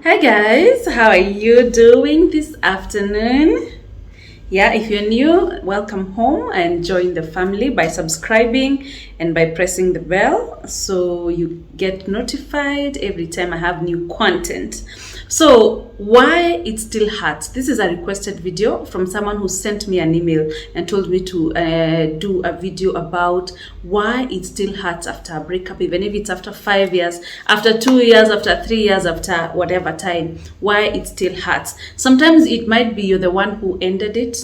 Hi guys, how are you doing this afternoon? Yeah, if you're new, welcome home and join the family by subscribing and by pressing the bell so you get notified every time I have new content. So why it still hurts? This is a requested video from someone who sent me an email and told me to do a video about why it still hurts after a breakup, even if it's after 5 years, after 2 years, after 3 years, after whatever time, why it still hurts. Sometimes it might be you're the one who ended it,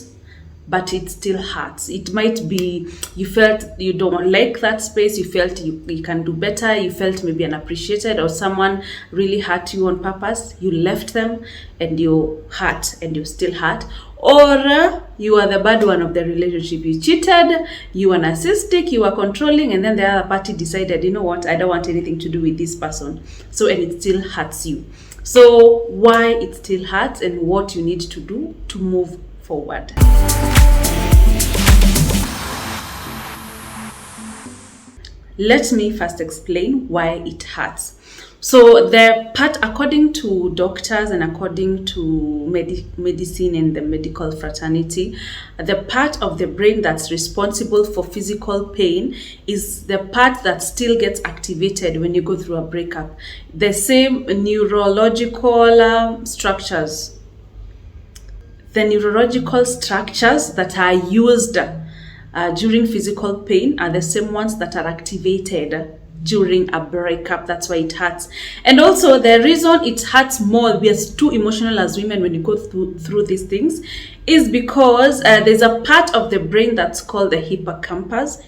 but it still hurts. It might be you felt you don't like that space, you felt you can do better, you felt maybe unappreciated, or someone really hurt you on purpose, you left them and you hurt and you still hurt. Or you are the bad one of the relationship, you cheated, you were narcissistic, you were controlling, and then the other party decided, you know what, I don't want anything to do with this person. So, and it still hurts you. So why it still hurts and what you need to do to move forward. Let me first explain why it hurts. So the part, according to doctors and according to medicine and the medical fraternity, the part of the brain that's responsible for physical pain is the part that still gets activated when you go through a breakup. The same neurological structures. The neurological structures that are used during physical pain are the same ones that are activated during a breakup. That's why it hurts. And also the reason it hurts more, we are too emotional as women when you go through these things, is because there's a part of the brain that's called the hippocampus.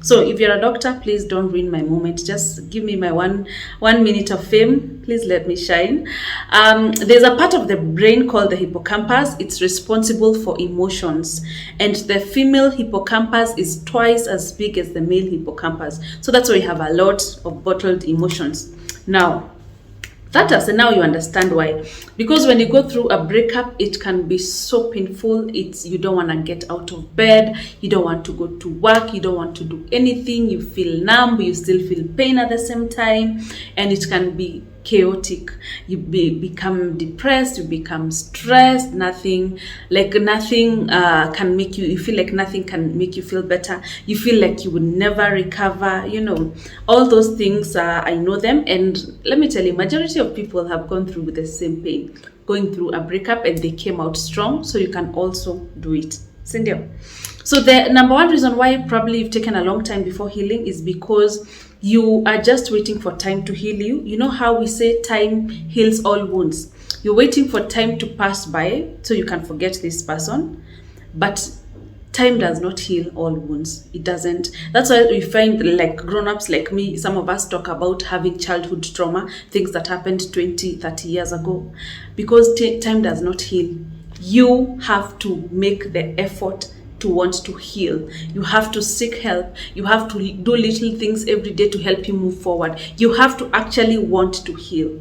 So if you're a doctor, please don't ruin my moment. Just give me my one minute of fame. Please let me shine. There's a part of the brain called the hippocampus. It's responsible for emotions. And the female hippocampus is twice as big as the male hippocampus. So that's why we have a lot of bottled emotions. Now you understand why. Because when you go through a breakup, it can be so painful. You don't want to get out of bed, you don't want to go to work, you don't want to do anything, you feel numb, you still feel pain at the same time, and it can be chaotic. You become depressed, you become stressed, nothing can make you feel like nothing can make you feel better. You feel like you would never recover, all those things. I know them, and let me tell you, majority of people have gone through the same pain, going through a breakup, and they came out strong. So you can also do it. Cindy. So the number one reason why probably you've taken a long time before healing is because you are just waiting for time to heal you. You know how we say time heals all wounds. You're waiting for time to pass by so you can forget this person. But time does not heal all wounds. It doesn't. That's why we find, like grown-ups like me, some of us talk about having childhood trauma, things that happened 20, 30 years ago. Because time does not heal. You have to make the effort to want to heal. You have to seek help. You have to do little things every day to help you move forward. You have to actually want to heal.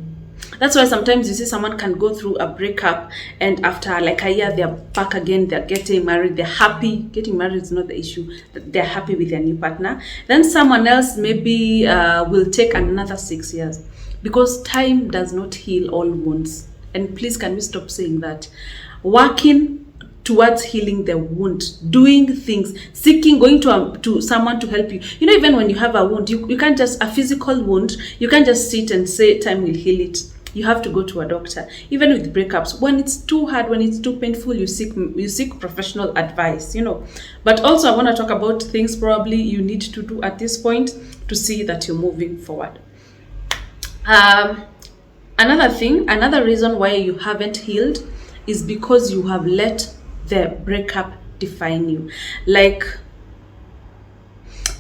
That's why sometimes you see someone can go through a breakup and after like a year they're back again, they're getting married, they're happy. Getting married is not the issue. They're happy with their new partner. Then someone else maybe will take another 6 years, because time does not heal all wounds. And please, can we stop saying that? Working towards healing the wound, doing things, seeking, going to someone to help you. Even when you have a wound, you can't just, a physical wound, you can't just sit and say time will heal it. You have to go to a doctor. Even with breakups, when it's too hard, when it's too painful, you seek professional advice, But also I want to talk about things probably you need to do at this point to see that you're moving forward. Another reason why you haven't healed is because you have let the breakup define you. Like,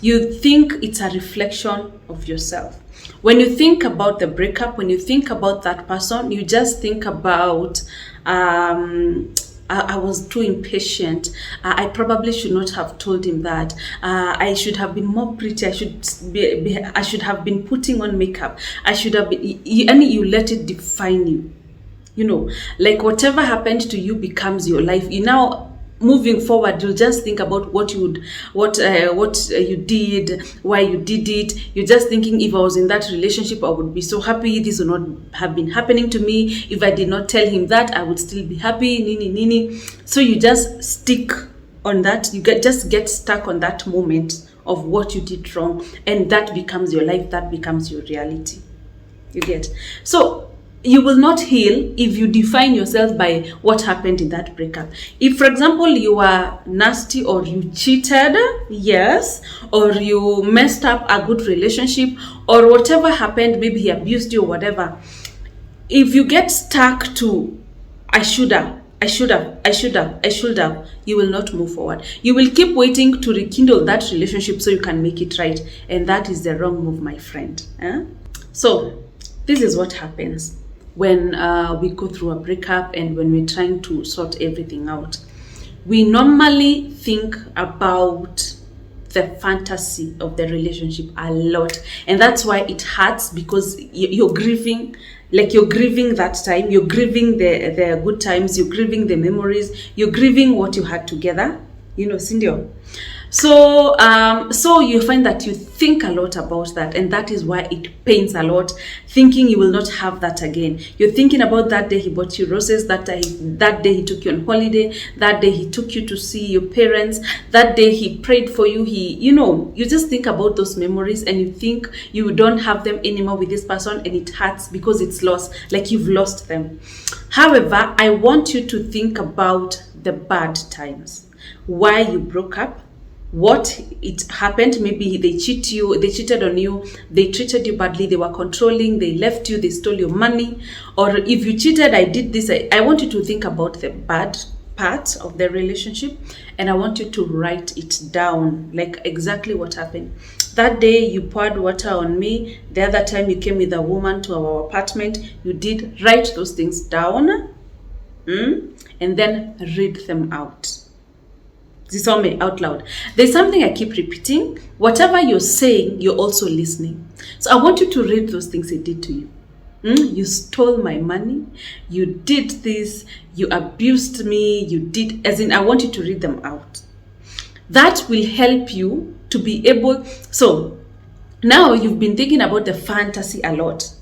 you think it's a reflection of yourself. When you think about the breakup, when you think about that person, you just think about, I was too impatient. I probably should not have told him that. I should have been more pretty. I should have been putting on makeup. I should have been, and you let it define you. Like whatever happened to you becomes your life. moving forward, you'll just think about what you did, why you did it. You're just thinking, if I was in that relationship, I would be so happy. This would not have been happening to me. If I did not tell him that, I would still be happy. Nini. So you just stick on that. You just get stuck on that moment of what you did wrong, and that becomes your life. That becomes your reality. You get? So you will not heal if you define yourself by what happened in that breakup. If, for example, you are nasty or you cheated, yes, or you messed up a good relationship, or whatever happened, maybe he abused you or whatever, if you get stuck to I should have, you will not move forward. You will keep waiting to rekindle that relationship so you can make it right. And that is the wrong move, my friend. So this is what happens when we go through a breakup and when we're trying to sort everything out. We normally think about the fantasy of the relationship a lot. And that's why it hurts, because you're grieving. Like, you're grieving that time, you're grieving the good times, you're grieving the memories, you're grieving what you had together, Cindy. So you find that you think a lot about that, and that is why it pains a lot, thinking you will not have that again. You're thinking about that day he bought you roses, that day he took you on holiday, that day he took you to see your parents, that day he prayed for you. You just think about those memories, and you think you don't have them anymore with this person, and it hurts because it's lost, like you've lost them. However, I want you to think about the bad times, why you broke up, what it happened. Maybe they cheated on you, they treated you badly, they were controlling, they left you, they stole your money. Or if you cheated, I did this. I want you to think about the bad part of the relationship, and I want you to write it down, like exactly what happened. That day you poured water on me, the other time you came with a woman to our apartment, you did. Write those things down, and then read them out. Zisome out loud. There's something I keep repeating. Whatever you're saying, you're also listening. So I want you to read those things he did to you. You stole my money. You did this. You abused me. You did, as in, I want you to read them out. That will help you to be able. So now you've been thinking about the fantasy a lot.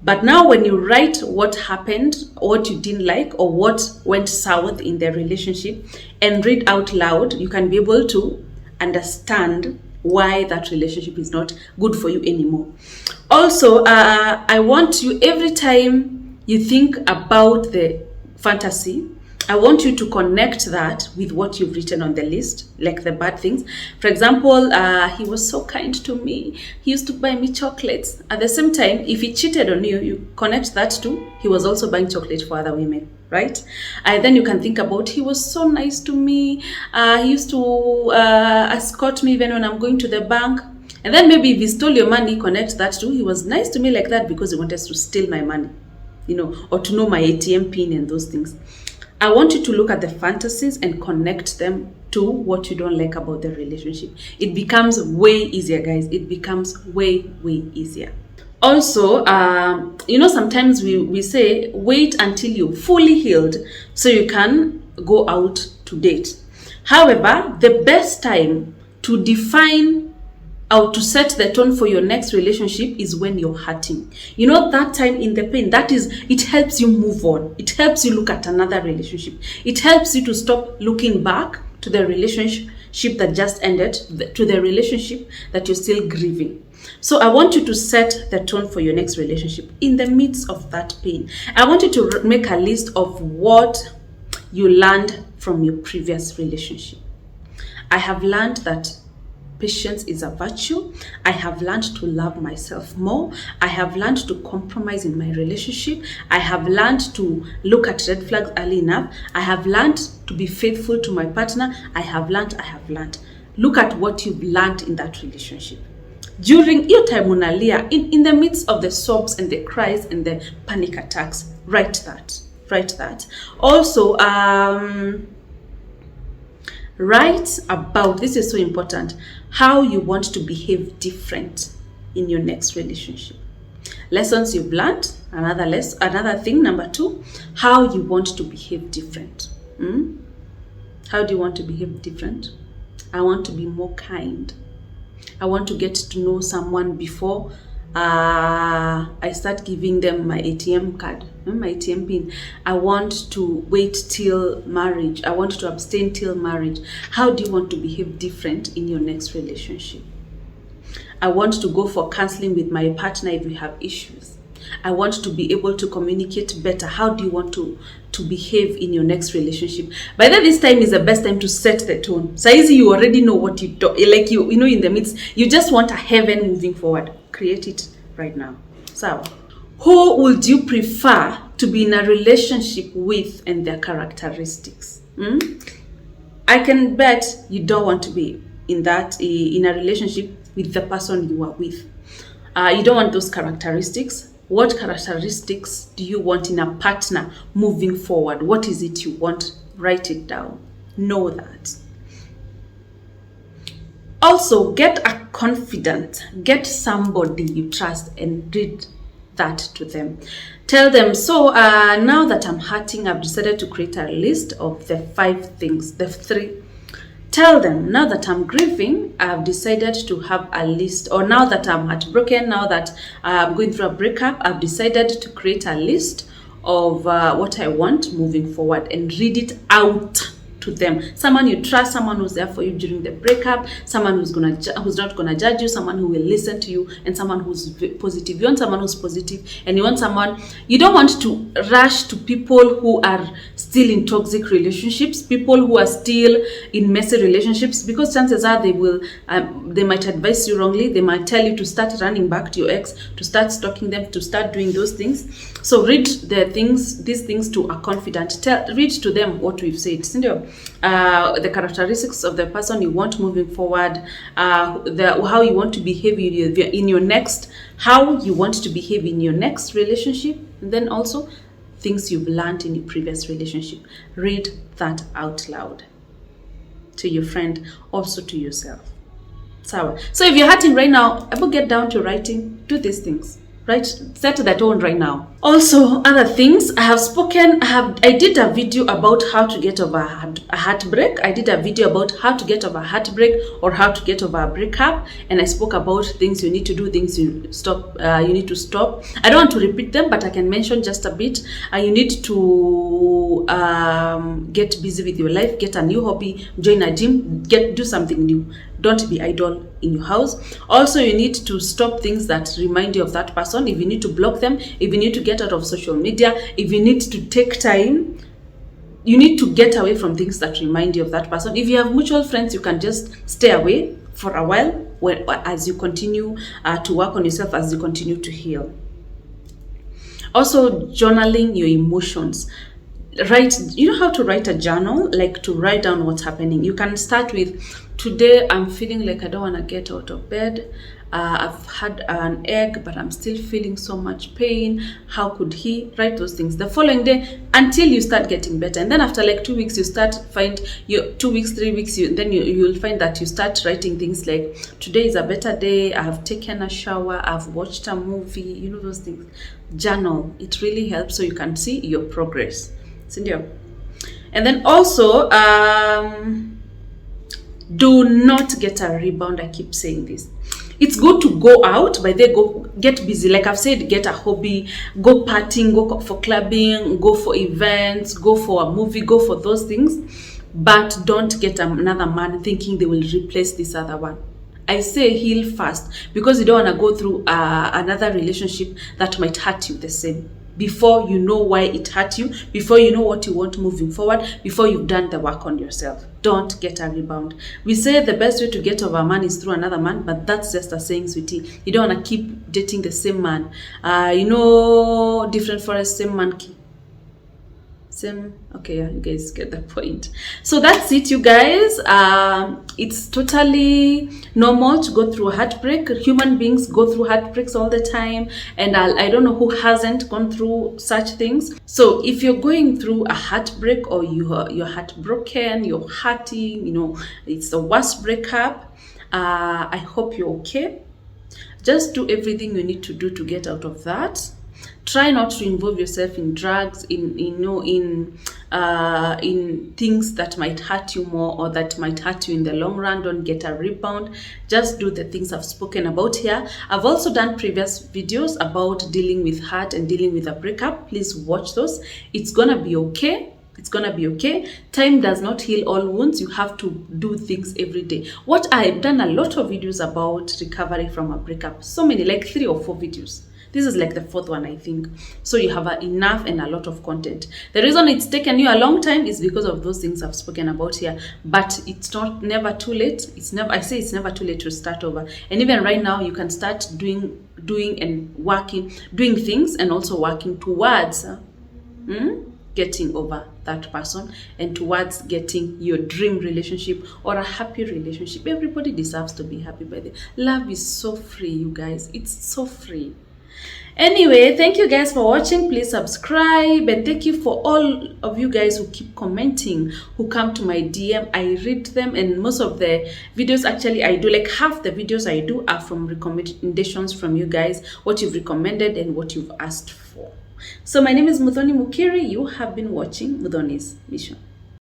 But now when you write what happened, what you didn't like, or what went south in the relationship, and read out loud, you can be able to understand why that relationship is not good for you anymore. Also, I want you, every time you think about the fantasy, I want you to connect that with what you've written on the list, like the bad things. For example, he was so kind to me. He used to buy me chocolates. At the same time, if he cheated on you, you connect that to he was also buying chocolate for other women, right? Then you can think about, he was so nice to me. He used to escort me even when I'm going to the bank. And then maybe if he stole your money, connect that to he was nice to me like that because he wanted to steal my money, or to know my ATM pin and those things. I want you to look at the fantasies and connect them to what you don't like about the relationship. It becomes way easier, guys. It becomes way, way easier. Also, sometimes we say, wait until you're fully healed so you can go out to date. However, the best time to define or to set the tone for your next relationship is when you're hurting. That time in the pain, it helps you move on. It helps you look at another relationship. It helps you to stop looking back to the relationship that just ended, to the relationship that you're still grieving. So I want you to set the tone for your next relationship in the midst of that pain. I want you to make a list of what you learned from your previous relationship. I have learned that patience is a virtue. I have learned to love myself more. I have learned to compromise in my relationship. I have learned to look at red flags early enough. I have learned to be faithful to my partner. I have learned. Look at what you've learned in that relationship. During your time, unalia, in the midst of the sobs and the cries and the panic attacks, write that. Also, write about, this is so important, how you want to behave different in your next relationship. Lessons you've learned, another thing, number 2, how you want to behave different. How do you want to behave different? I want to be more kind. I want to get to know someone before I start giving them my ATM card, my ATM pin. I want to wait till marriage. I want to abstain till marriage. How do you want to behave different in your next relationship? I want to go for counseling with my partner if we have issues. I want to be able to communicate better. How do you want to behave in your next relationship? By then, this time is the best time to set the tone. So easy, you already know what you do. Like you know, in the midst, you just want a heaven moving forward. Create it right now. So, who would you prefer to be in a relationship with and their characteristics? I can bet you don't want to be in a relationship with the person you are with. You don't want those characteristics. What characteristics do you want in a partner moving forward? What is it you want? Write it down. Know that. Also, get a confidant. Get somebody you trust and read that to them. Tell them, so now that I'm hurting, I've decided to create a list of the 5 things, the 3. Tell them, now that I'm grieving, I've decided to have a list, or now that I'm heartbroken, now that I'm going through a breakup, I've decided to create a list of what I want moving forward, and read it out to them. Someone you trust, someone who's there for you during the breakup, someone who's not gonna judge you, someone who will listen to you, and someone who's positive. You want someone who's positive, and you want someone. You don't want to rush to people who are still in toxic relationships, people who are still in messy relationships, because chances are they might advise you wrongly. They might tell you to start running back to your ex, to start stalking them, to start doing those things. So read these things to a confidant. Read to them what we've said. The characteristics of the person you want moving forward, how you want to behave in your next, how you want to behave in your next relationship, and then also things you've learned in your previous relationship. Read that out loud to your friend, also to yourself. So if you're hurting right now, I will get down to writing. Do these things. Right, set the tone right now. Also, other things I have spoken. I did a video about how to get over a heartbreak. I did a video about how to get over a heartbreak or how to get over a breakup, and I spoke about things you need to do, things you need to stop. I don't want to repeat them, but I can mention just a bit. You need to get busy with your life, get a new hobby, join a gym, do something new. Don't be idle in your house. Also, you need to stop things that remind you of that person. If you need to block them, if you need to get out of social media, if you need to take time, you need to get away from things that remind you of that person. If you have mutual friends, you can just stay away for a while as you continue to work on yourself, as you continue to heal. Also, journaling your emotions. You know how to write a journal, like to write down what's happening. You can start with, today I'm feeling like I don't want to get out of bed. I've had an egg, but I'm still feeling so much pain. How could he? Write those things. The following day, until you start getting better. And then after like 2 weeks, 2 weeks, 3 weeks, you'll find that you start writing things like, today is a better day. I have taken a shower. I've watched a movie. You know, those things. Journal. It really helps so you can see your progress. And then also, do not get a rebound. I keep saying this. It's good to go out, but they go get busy. Like I've said, get a hobby, go partying, go for clubbing, go for events, go for a movie, go for those things. But don't get another man thinking they will replace this other one. I say heal fast, because you don't want to go through another relationship that might hurt you the same. Before you know why it hurt you, before you know what you want moving forward, before you've done the work on yourself. Don't get a rebound. We say the best way to get over a man is through another man, but that's just a saying, sweetie. You don't want to keep dating the same man. Different forest, same monkey. Okay, yeah, you guys get the point. So that's it, you guys. It's totally normal to go through a heartbreak. Human beings go through heartbreaks all the time, and I don't know who hasn't gone through such things. So if you're going through a heartbreak, or you're heartbroken, you're hurting, it's the worst breakup, I hope you're okay. Just do everything you need to do to get out of that. Try not to involve yourself in drugs, in things that might hurt you more or that might hurt you in the long run. Don't get a rebound. Just do the things I've spoken about here. I've also done previous videos about dealing with hurt and dealing with a breakup. Please watch those. It's gonna be okay. It's gonna be okay. Time does not heal all wounds. You have to do things every day. What I've done a lot of videos about recovery from a breakup. So many, like 3 or 4 videos. This is like the 4th one, I think. So you have enough and a lot of content. The reason it's taken you a long time is because of those things I've spoken about here. But it's never too late. I say it's never too late to start over. And even right now, you can start doing things and also working towards getting over that person and towards getting your dream relationship or a happy relationship. Everybody deserves to be happy by the love is so free, you guys. It's so free. Anyway, thank you guys for watching. Please subscribe, and thank you for all of you guys who keep commenting, who come to my DM. I read them, and most of the videos, actually I do, like half the videos I do are from recommendations from you guys, what you've recommended and what you've asked for. So my name is Muthoni Mukiri. You have been watching Muthoni's Mission.